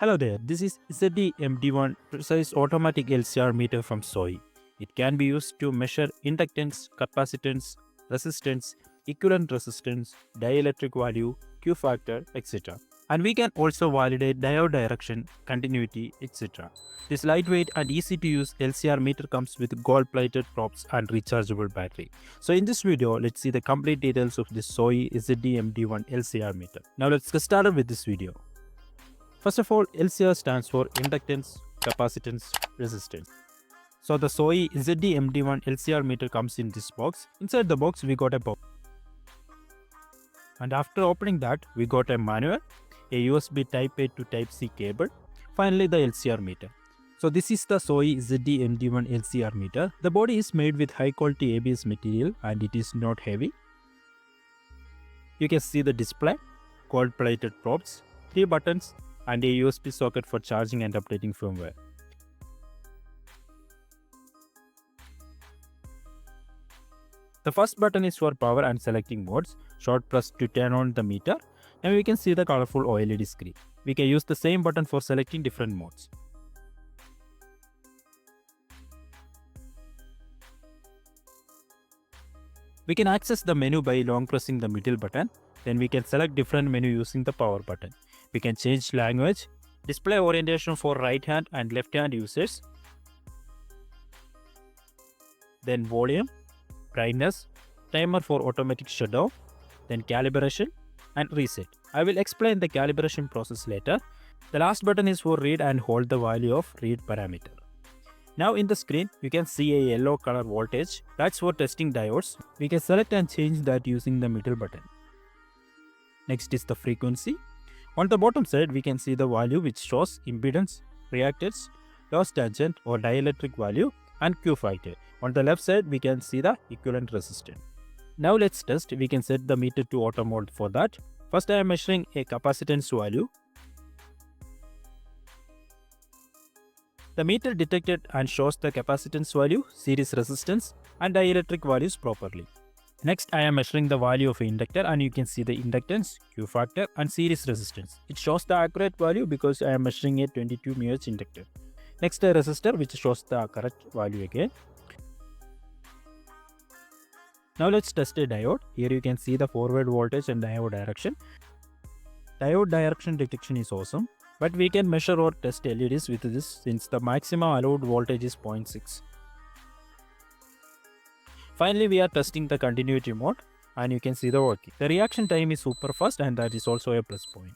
Hello there, this is ZT-MD1 precise automatic LCR meter from ZOYI. It can be used to measure inductance, capacitance, resistance, equivalent resistance, dielectric value, Q factor, etc. And we can also validate diode direction, continuity, etc. This lightweight and easy to use LCR meter comes with gold-plated probes and rechargeable battery. So in this video, let's see the complete details of this ZOYI ZT-MD1 LCR meter. Now let's get started with this video. First of all, LCR stands for inductance, capacitance, resistance. So the ZOYI ZT-MD1 LCR meter comes in this box. Inside the box, we got a box. And after opening that, we got a manual, a USB Type A to Type C cable, finally the LCR meter. So this is the ZOYI ZT-MD1 LCR meter. The body is made with high quality ABS material and it is not heavy. You can see the display, gold plated probes, 3 buttons, and a USB socket for charging and updating firmware. The first button is for power and selecting modes, short press to turn on the meter, and we can see the colorful OLED screen. We can use the same button for selecting different modes. We can access the menu by long pressing the middle button, then we can select different menu using the power button. We can change language, display orientation for right hand and left hand users, then volume, brightness, timer for automatic shutdown, then calibration and reset. I will explain the calibration process later. The last button is for read and hold the value of read parameter. Now in the screen, you can see a yellow color voltage. That's for testing diodes. We can select and change that using the middle button. Next is the frequency. On the bottom side, we can see the value which shows impedance, reactance, loss tangent or dielectric value and Q factor. On the left side, we can see the equivalent resistance. Now let's test. We can set the meter to auto mode for that. First I am measuring a capacitance value. The meter detected and shows the capacitance value, series resistance and dielectric values properly. Next, I am measuring the value of an inductor and you can see the inductance, Q factor and series resistance. It shows the accurate value because I am measuring a 22 mAh inductor. Next, a resistor which shows the correct value again. Now let's test a diode. Here you can see the forward voltage and diode direction. Diode direction detection is awesome, but we can measure or test LEDs with this since the maximum allowed voltage is 0.6. Finally, we are testing the continuity mode and you can see the working. The reaction time is super fast and that is also a plus point.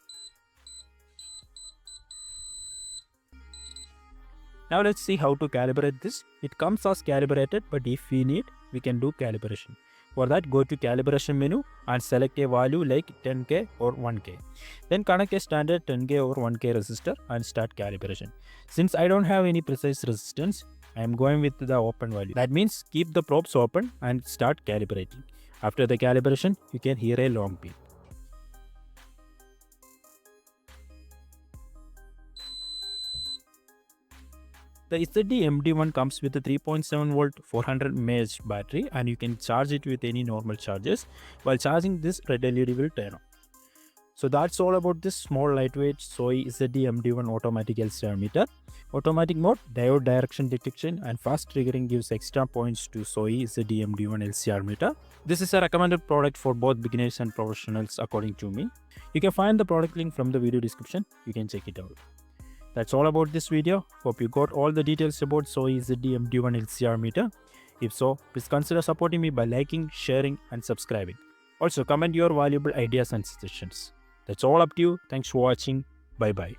Now let's see how to calibrate this. It comes as calibrated, but if we need, we can do calibration. For that, go to calibration menu and select a value like 10K or 1K. Then connect a standard 10K or 1K resistor and start calibration. Since I don't have any precise resistance, I am going with the open value. That means keep the probes open and start calibrating. After the calibration, you can hear a long beep. The ZT-MD1 comes with a 3.7 volt 400 mAh battery and you can charge it with any normal charges. While charging, this red LED will turn on. So that's all about this small lightweight ZOYI ZT-MD1 automatic LCR meter. Automatic mode, diode direction detection and fast triggering gives extra points to ZOYI ZT-MD1 LCR meter. This is a recommended product for both beginners and professionals according to me. You can find the product link from the video description. You can check it out. That's all about this video. Hope you got all the details about ZOYI ZT-MD1 LCR meter. If so, please consider supporting me by liking, sharing and subscribing. Also comment your valuable ideas and suggestions. That's all up to you. Thanks for watching. Bye bye.